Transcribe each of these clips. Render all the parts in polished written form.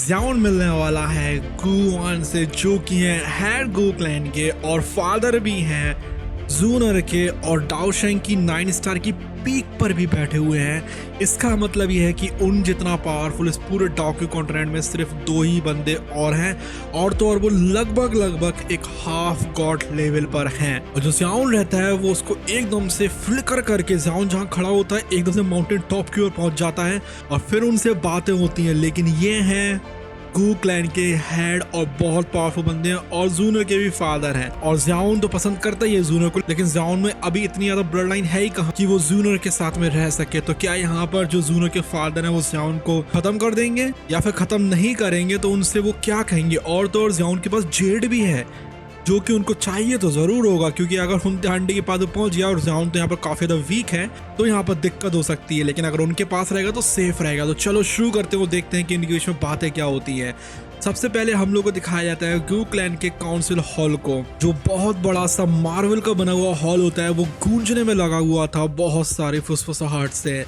ज़्याओन मिलने वाला है गुआन से, जो कि हैं हेड गो क्लैन के और फादर भी हैं जूनर के, और डाओशेंग की 9 स्टार की पीक पर भी बैठे हुए हैं। इसका मतलब ये है कि उन जितना पावरफुल इस पूरे डाक्यू कॉन्टिनेंट में सिर्फ 2 ही बंदे और हैं, और तो और वो लगभग एक हाफ गॉड लेवल पर हैं। और जो ज़्याओन रहता है वो उसको एकदम से फ्लिकर करके ज़्याओन जहाँ खड़ा होता है एकदम से माउंटेन टॉप की ओर पहुंच जाता है, और फिर उनसे बातें होती हैं। लेकिन ये हैं गू क्लैन के हेड और बहुत पावरफुल बंदे हैं, और जूनर के भी फादर हैं। और ज़्याओन तो पसंद करता ही है जूनर को, लेकिन ज़्याओन में अभी इतनी ज्यादा ब्लड लाइन है ही कहाँ कि वो जूनर के साथ में रह सके। तो क्या यहाँ पर जो जूनर के फादर हैं वो ज़्याओन को खत्म कर देंगे, या फिर खत्म नहीं करेंगे तो उनसे वो क्या कहेंगे? और तो और ज़्याओन के पास जेड भी है, जो कि उनको चाहिए तो जरूर होगा, क्योंकि अगर हुनते हंडी के पास पहुंच गया और ज़्याओन तो यहाँ पर काफी ज्यादा वीक है तो यहाँ पर दिक्कत हो सकती है। लेकिन अगर उनके पास रहेगा तो सेफ रहेगा। तो चलो शुरू करते हैं, वो देखते हैं कि इनके बीच में बातें क्या होती है। सबसे पहले हम लोग को दिखाया जाता है गू क्लैन के काउंसिल हॉल को, जो बहुत बड़ा सा मार्वल का बना हुआ हॉल होता है। वो गूंजने में लगा हुआ था बहुत सारे फुसफुसाहट से।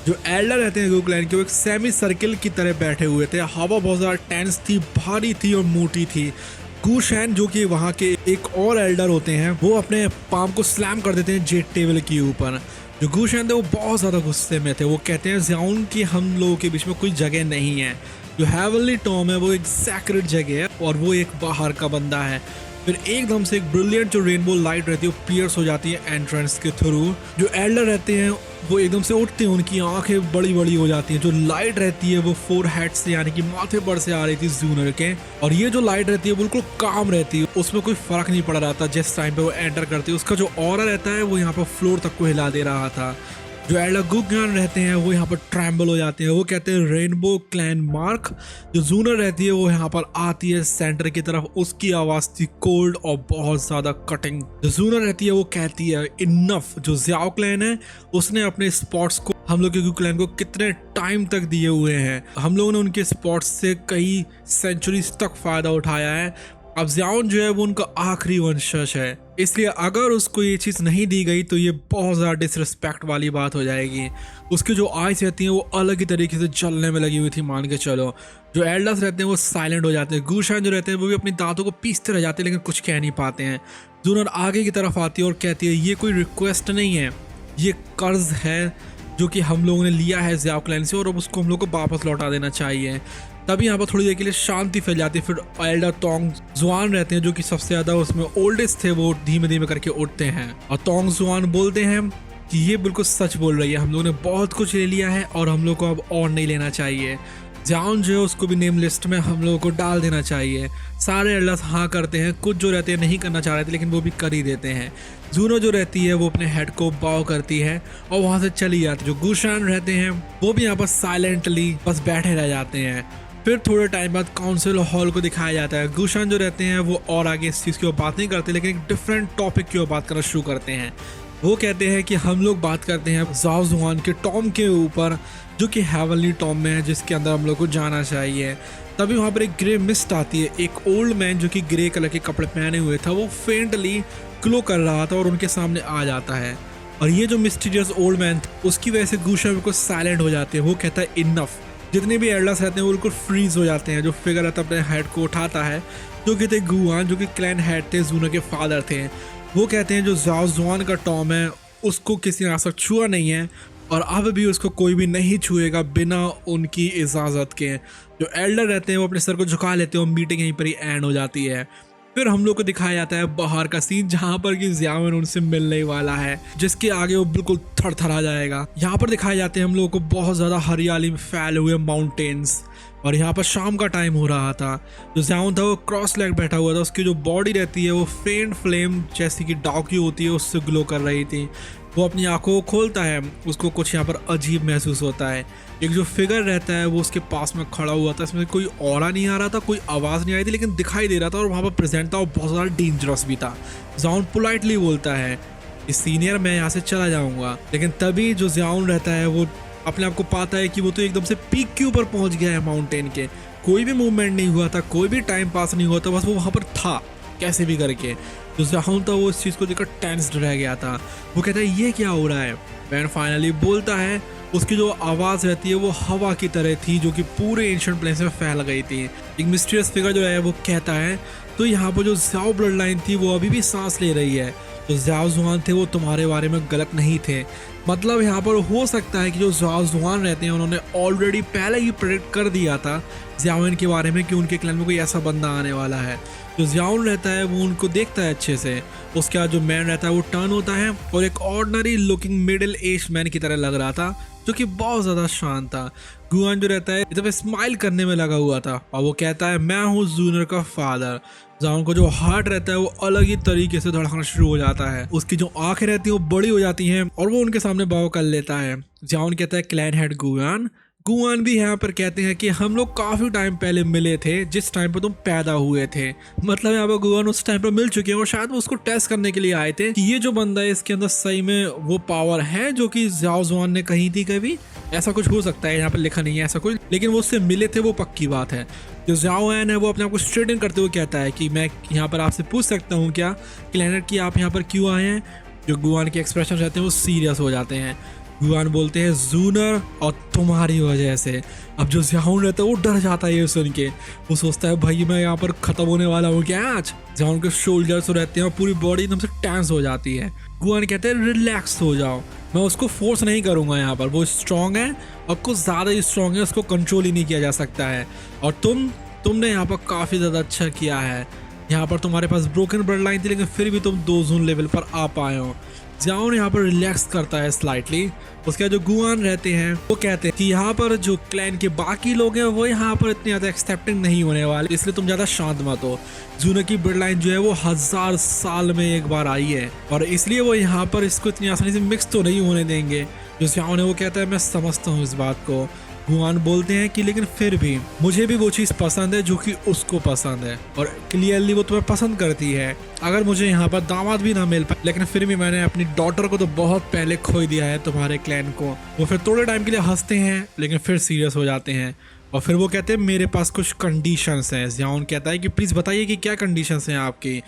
जो एल्डर रहते हैं गू क्लैन के, वो एक सेमी सर्किल की तरह बैठे हुए थे। हवा बहुत ज्यादा टेंस थी, भारी थी और मोटी थी। गूशैन जो कि वहाँ के एक और एल्डर होते हैं, वो अपने पाम को स्लैम कर देते हैं जेट टेबल के ऊपर। जो गूशैन थे वो बहुत ज़्यादा गुस्से में थे। वो कहते हैं ज़्याओन की हम लोगों के बीच में कोई जगह नहीं है। जो हेवनली टॉम है वो एक सैक्रेड जगह है, और वो एक बाहर का बंदा है। फिर एकदम से एक ब्रिलियंट जो रेनबो लाइट रहती है वो पियर्स हो जाती है एंट्रेंस के थ्रू। जो एल्डर रहते हैं वो एकदम से उठते हैं, उनकी आंखें बड़ी बड़ी हो जाती हैं। जो लाइट रहती है वो 4 हेड से यानी कि माथे पर से आ रही थी जूनर के, और ये जो लाइट रहती है बिल्कुल काम रहती है, उसमें कोई फर्क नहीं पड़ रहा था जिस टाइम पे वो एंटर करती है। उसका जो ऑरा रहता है वो यहाँ पर फ्लोर तक को हिला दे रहा था। जो एल्डर गुगन रहते हैं वो यहाँ पर ट्रैम्बल हो जाते हैं। वो कहते हैं रेनबो क्लैन मार्क। जो जूनर रहती है वो यहाँ पर आती है सेंटर की तरफ, उसकी आवाज थी कोल्ड और बहुत ज्यादा कटिंग। जो जूनर रहती है वो कहती है इनफ। जो ज़्याओ क्लैन है उसने अपने स्पॉट्स को हम लोग के क्लैन को कितने टाइम तक दिए हुए हैं। हम लोगों ने उनके स्पॉट्स से कई सेंचुरीज तक फायदा उठाया है। अब ज़्याओन जो है वो उनका आखिरी वंशज है, इसलिए अगर उसको ये चीज़ नहीं दी गई तो ये बहुत ज़्यादा डिसरिस्पेक्ट वाली बात हो जाएगी। उसकी जो आइज रहती हैं वो अलग ही तरीके से जलने में लगी हुई थी, मान के चलो। जो एल्डर्स रहते हैं वो साइलेंट हो जाते हैं। गूशान जो रहते हैं वो भी अपनी दांतों को पीसते रह जाते हैं, लेकिन कुछ कह नहीं पाते हैं। जूनर आगे की तरफ आती है और कहती है ये कोई रिक्वेस्ट नहीं है, ये कर्ज है जो कि हम लोगों ने लिया है ज़्याओ क्लैन से, और अब उसको हम लोग को वापस लौटा देना चाहिए। तभी यहाँ पर थोड़ी देर के लिए शांति फैल जाती है। फिर एल्डर तोंग जुआन रहते हैं, जो कि सबसे ज़्यादा उसमें ओल्डेस्ट थे, वो धीमे धीमे करके उठते हैं। और तोंग जुआन बोलते हैं कि ये बिल्कुल सच बोल रही है, हम लोगों ने बहुत कुछ ले लिया है और हम लोग को अब और नहीं लेना चाहिए। ज़्याओन जो है उसको भी नेम लिस्ट में हम लोगों को डाल देना चाहिए। सारे एल्डर्स हाँ करते हैं, कुछ जो रहते हैं नहीं करना चाह रहे थे लेकिन वो भी कर ही देते हैं। जूनो जो रहती है वो अपने हेड को बाव करती है और वहाँ से चली जाती है। जो गूशान रहते हैं वो भी यहाँ पर साइलेंटली बस बैठे रह जाते हैं। फिर थोड़े टाइम बाद काउंसिल हॉल को दिखाया जाता है। गूशान जो रहते हैं वो और आगे इस चीज़ की ओर बात नहीं करते, लेकिन एक डिफरेंट टॉपिक की ओर बात करना शुरू करते हैं। वो कहते हैं कि हम लोग बात करते हैं ज़ाओ जुआन के टॉम के ऊपर, जो कि हेवनली टॉम में है, जिसके अंदर हम लोग को जाना चाहिए। तभी वहाँ पर एक ग्रे मिस्ट आती है। एक ओल्ड मैन जो कि ग्रे कलर के कपड़े पहने हुए था वो फेंटली ग्लो कर रहा था और उनके सामने आ जाता है। और ये जो मिस्टीरियस ओल्ड मैन था उसकी वजह से गूशान बिल्कुल साइलेंट हो जाते हैं। वो कहता है इनफ। जितने भी एल्डर्स रहते हैं वो बिल्कुल फ्रीज हो जाते हैं। जो फिगर रहता है अपने हेड को उठाता है, जो कि थे गुआन, जो कि क्लैन हेड थे, जूनर के फादर थे। वो कहते हैं जो ज़ाओ जुआन का टॉम है उसको किसी ने आज तक छुआ नहीं है, और अब भी उसको कोई भी नहीं छुएगा बिना उनकी इजाज़त के। जो एल्डर रहते हैं वो अपने सर को झुका लेते हैं और मीटिंग यहीं पर ही एंड हो जाती है। फिर हम लोग को दिखाया जाता है बाहर का सीन, जहाँ पर कि ज़्याओन उनसे मिलने वाला है, जिसके आगे वो बिल्कुल थरथरा जाएगा। यहाँ पर दिखाए जाते हैं हम लोगों को बहुत ज़्यादा हरियाली में फैले हुए माउंटेन्स, और यहाँ पर शाम का टाइम हो रहा था। जो ज़्याओन था वो क्रॉस लेग बैठा हुआ था। उसकी जो बॉडी रहती है वो फेंट फ्लेम जैसी कि डाउकी होती है उससे ग्लो कर रही थी। वो अपनी आंखों को खोलता है, उसको कुछ यहाँ पर अजीब महसूस होता है। एक जो फिगर रहता है वो उसके पास में खड़ा हुआ था। इसमें कोई ऑरा नहीं आ रहा था, कोई आवाज़ नहीं आई थी, लेकिन दिखाई दे रहा था और वहाँ पर प्रेजेंट था और बहुत ज़्यादा डेंजरस भी था। ज़्याओन पोलाइटली बोलता है इस सीनियर मैं यहाँ से चला जाऊँगा, लेकिन तभी जो ज़्याओन रहता है वो अपने आप को पाता है कि वो तो एकदम से पीक के ऊपर पहुँच गया है माउंटेन के। कोई भी मूवमेंट नहीं हुआ था, कोई भी टाइम पास नहीं हुआ था, बस वो वहाँ पर था कैसे भी करके। जो ज़्याओन था वो इस चीज़ को देखकर टेंस्ड रह गया था। वो कहता है ये क्या हो रहा है। वैन फाइनली बोलता है उसकी जो आवाज़ रहती है वो हवा की तरह थी जो कि पूरे एंशिएंट प्लेन्स में फैल गई थी। एक मिस्टीरियस फिगर जो है वो कहता है तो यहाँ पर जो ज़ाओ ब्लड लाइन थी वो अभी भी सांस ले रही है। जो ज़ाओ जुआन थे वो तुम्हारे बारे में गलत नहीं थे। मतलब यहाँ पर हो सकता है कि जो ज़ाओ जुआन रहते हैं उन्होंने ऑलरेडी पहले ही प्रेडिक्ट कर दिया था ज़ियाओन के बारे में कि उनके क्लैन में कोई ऐसा बंदा आने वाला है। जो ज़ियाओन रहता है वो उनको देखता है अच्छे से। उसके बाद जो मैन रहता है वो टर्न होता है और एक ordinary looking middle age man की तरह लग रहा था जो कि बहुत ज़्यादा शांत था। गुआन जो रहता है इधर स्माइल करने में लगा हुआ था और वो कहता है मैं हूँ जूनर का फादर। ज़ियाओन को जो हार्ट रहता है वो अलग ही तरीके से धड़कना शुरू हो जाता है। उसकी जो आंखें रहती हैं वो बड़ी हो जाती हैं और वो उनके सामने बाव कर लेता है। ज़ियाओन कहता है क्लैन हेड गुआन। गुआन भी यहाँ पर कहते हैं कि हम लोग काफ़ी टाइम पहले मिले थे जिस टाइम पर तुम पैदा हुए थे। मतलब यहाँ पर गुआन उस टाइम पर मिल चुके हैं और शायद वो उसको टेस्ट करने के लिए आए थे कि ये जो बंदा है इसके अंदर सही में वो पावर है जो कि ज़ाओ जुआन ने कही थी कभी। ऐसा कुछ हो सकता है, यहाँ पर लिखा नहीं है ऐसा कुछ, लेकिन वो उससे मिले थे वो पक्की बात है। जो ज़ाओ एन है वो अपने आप को स्ट्रेटन करते हुए कहता है कि मैं यहाँ पर आपसे पूछ सकता हूँ क्या क्लैनेट की आप यहाँ पर क्यों आए हैं। जो गुआन के एक्सप्रेशन रहते हैं वो सीरियस हो जाते हैं। गुआन बोलते हैं जूनर और तुम्हारी वजह से। अब जो ज़ियाओन रहता है वो डर जाता है ये सुन के। वो सोचता है भाई मैं यहाँ पर ख़त्म होने वाला हूँ क्या आज। ज़ियाओन के शोल्डर्स रहते हैं और पूरी बॉडी एकदम से टेंस हो जाती है। गुआन कहते हैं रिलैक्स हो जाओ, मैं उसको फोर्स नहीं करूँगा। यहाँ पर वो स्ट्रॉन्ग है और कुछ ज़्यादा ही स्ट्रॉन्ग है, उसको कंट्रोल ही नहीं किया जा सकता है। और तुमने यहाँ पर काफ़ी ज़्यादा अच्छा किया है। यहाँ पर तुम्हारे पास ब्रोकन ब्लड लाइन थी लेकिन फिर भी तुम 2 जून लेवल पर आ पाए हो। ज़ियाओन यहाँ पर रिलैक्स करता है स्लाइटली। उसके बाद जो गुआन रहते हैं वो कहते हैं कि यहाँ पर जो क्लैन के बाकी लोग हैं वो यहाँ पर इतने ज़्यादा एक्सेप्टिंग नहीं होने वाले, इसलिए तुम ज़्यादा शांत मत हो। जूनर की ब्लड लाइन जो है वो 1000 साल में एक बार आई है और इसलिए वो यहाँ पर इसको इतनी आसानी से मिक्स तो नहीं होने देंगे। जो ज़ियाओन है वो कहता है मैं समझता हूँ इस बात को। गुआन बोलते हैं कि लेकिन फिर भी मुझे भी वो चीज़ पसंद है जो कि उसको पसंद है और क्लियरली वो तुम्हें पसंद करती है। अगर मुझे यहाँ पर दामाद भी ना मिल पाए लेकिन फिर भी मैंने अपनी डॉटर को तो बहुत पहले खो दिया है तुम्हारे क्लैन को। वो फिर थोड़े टाइम के लिए हंसते हैं लेकिन फिर सीरियस हो जाते हैं और फिर वो कहते हैं मेरे पास कुछ कंडीशंस हैं। ज़ियाओन कहता है कि प्लीज़ बताइए कि क्या कंडीशंस हैं आपकी।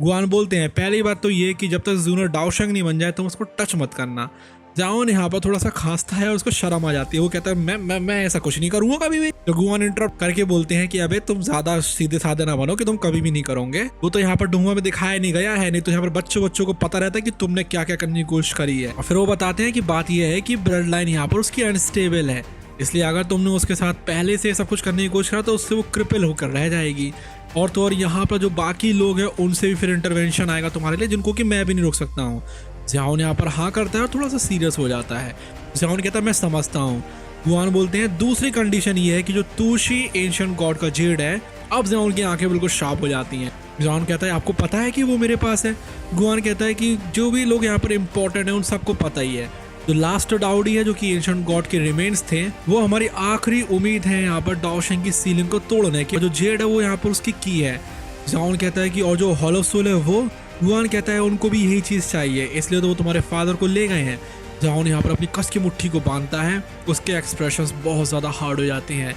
गुआन बोलते हैं पहली बात तो ये कि जब तक जूनर डाओशंग नहीं बन जाए तुम उसको टच मत करना। ज़ियाओन यहाँ पर थोड़ा सा खांसता है और उसको शर्म आ जाती है। वो कहता है मैं ऐसा कुछ नहीं करूँगा कभी भी। तो गुआन इंटरप्ट करके बोलते हैं कि अबे तुम ज़्यादा सीधे साधे ना बनो कि तुम कभी भी नहीं करोगे। वो तो यहाँ पर डुंगवा में दिखाया नहीं गया है, नहीं तो यहाँ पर बच्चों को पता रहता है कि तुमने क्या क्या करने की कोशिश करी है। और फिर वो बताते हैं कि बात यह है कि ब्लड लाइन यहाँ पर उसकी अनस्टेबल है, इसलिए अगर तुमने उसके साथ पहले से सब कुछ करने की कोशिश करा तो उससे वो क्रिपल होकर रह जाएगी। और तो और यहाँ पर जो बाकी लोग हैं उनसे भी फिर इंटरवेंशन आएगा तुम्हारे लिए जिनको कि मैं भी नहीं रोक सकता हूँ। ज़ियाओन यहाँ पर हाँ करता है और थोड़ा सा सीरियस हो जाता है। ज़ियाओन कहता है मैं समझता हूँ। गुआन बोलते हैं दूसरी कंडीशन ये है कि जो तूशी एंशिएंट गॉड का जेड है। अब ज़ियाओन की आंखें बिल्कुल शार्प हो जाती हैं। ज़ियाओन कहता है आपको पता है कि वो मेरे पास है। गुआन कहता है कि जो भी लोग यहाँ पर इम्पोर्टेंट है उन सबको पता ही है। जो लास्ट डाउडी है जो कि एंशिएंट गॉड के रिमेन्स थे वो हमारी आखिरी उम्मीद है यहाँ पर डाओशेंग की सीलिंग को तोड़ने की। जो जेड है वो यहाँ पर उसकी की है। ज़ियाओन कहता है कि और जो हॉलो सोल है वो। गुआन कहता है उनको भी यही चीज़ चाहिए इसलिए तो वो तुम्हारे फादर को ले गए हैं। ज़ियाओन यहाँ पर अपनी कस की मुट्ठी को बांधता है, उसके एक्सप्रेशंस बहुत ज़्यादा हार्ड हो जाते हैं।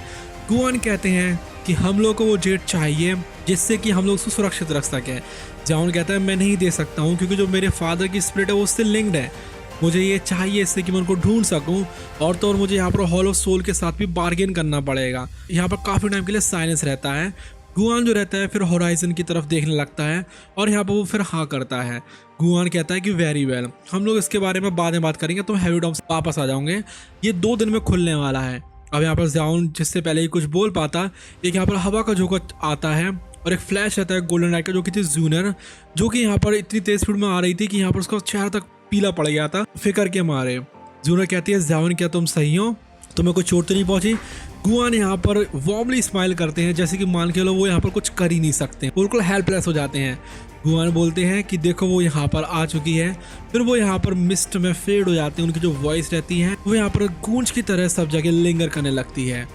गुआन कहते हैं कि हम लोग को वो जेट चाहिए जिससे कि हम लोग उसको सुरक्षित रख सकें। ज़ियाओन कहता है मैं नहीं दे सकता हूँ क्योंकि जो मेरे फादर की स्पिरिट है वो उससे लिंक्ड है। मुझे ये चाहिए इससे कि मैं उनको ढूंढ सकूं और तो और मुझे यहाँ पर हॉलो सोल के साथ भी बार्गेन करना पड़ेगा। यहाँ पर काफ़ी टाइम के लिए साइलेंस रहता है। गुआन जो रहता है फिर होराइजन की तरफ देखने लगता है और यहाँ पर वो फिर हाँ करता है। गुआन कहता है कि वेरी वेल, हम लोग इसके बारे में बाद में बात करेंगे, तुम हेवीडॉम से वापस आ जाओगे, ये 2 दिन में खुलने वाला है। अब यहाँ पर ज़ियाओन जिससे पहले ही कुछ बोल पाता, एक यहाँ पर हवा का झोंका आता है और एक फ्लैश रहता है गोल्डन लाइट का जो कि थी जूनर, जो कि यहाँ पर इतनी तेज स्पीड में आ रही थी कि यहाँ पर उसका चेहरा तक पीला पड़ गया था फिकर के मारे। जूनर कहती है ज़ियाओन क्या तुम सही हो, तुम्हें कोई चोट तो नहीं पहुंची। गुआन यहाँ पर वार्मली स्माइल करते हैं जैसे कि मान के लो वो यहाँ पर कुछ कर ही नहीं सकते, बिल्कुल हेल्पलेस हो जाते हैं। गुआन बोलते हैं कि देखो वो यहाँ पर आ चुकी है। फिर वो यहाँ पर मिस्ट में फेड हो जाते हैं। उनकी जो वॉइस रहती है वो यहाँ पर गूंज की तरह सब जगह लिंगर करने लगती है।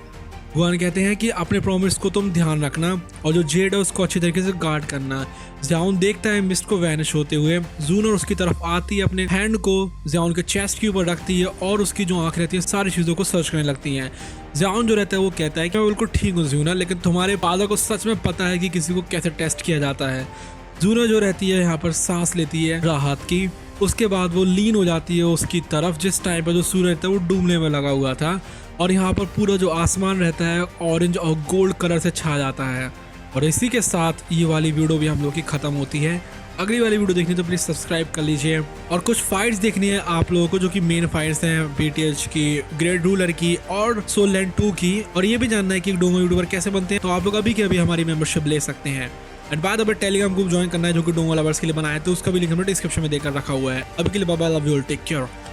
गुआन कहते हैं कि अपने प्रॉमिस को तुम ध्यान रखना और जो जेड है उसको अच्छी तरीके से गार्ड करना। ज़ियाओन देखता है मिस्ट को वैनिश होते हुए। जूनर उसकी तरफ आती है, अपने हैंड को ज़ियाओन के चेस्ट के ऊपर रखती है और उसकी जो आंख रहती है सारी चीज़ों को सर्च करने लगती हैं। ज़ियाओन जो रहता है वो कहता है कि मैं बिल्कुल ठीक हूँ जूनर, लेकिन तुम्हारे फादर को सच में पता है कि किसी को कैसे टेस्ट किया जाता है। जूनर जो रहती है यहाँ पर सांस लेती है राहत की उसके बाद वो लीन हो जाती है उसकी तरफ जिस टाइम पर जो सूरज रहता है वो डूबने में लगा हुआ था, और यहाँ पर पूरा जो आसमान रहता है ऑरेंज और गोल्ड कलर से छा जाता है। और इसी के साथ ये वाली वीडियो भी हम लोग की ख़त्म होती है। अगली वाली वीडियो देखनी तो प्लीज़ सब्सक्राइब कर लीजिए। और कुछ फाइट्स देखनी है आप लोगों को जो कि मेन फाइट्स हैं BTH की, ग्रेट रूलर की और सोल लैंड 2 की, और ये भी जानना है कि डोंगो यूट्यूबर कैसे बनते हैं, तो आप लोग अभी के अभी हमारी मेंबरशिप ले सकते हैं। एंड बाद अब टेलीग्राम ग्रुप ज्वाइन करना है जो कि डोंगो लवर्स के लिए बनाया है, तो उसका भी लिंक हमने डिस्क्रिप्शन में देकर रखा हुआ है। अभी के लिए bye bye, love you all, take care.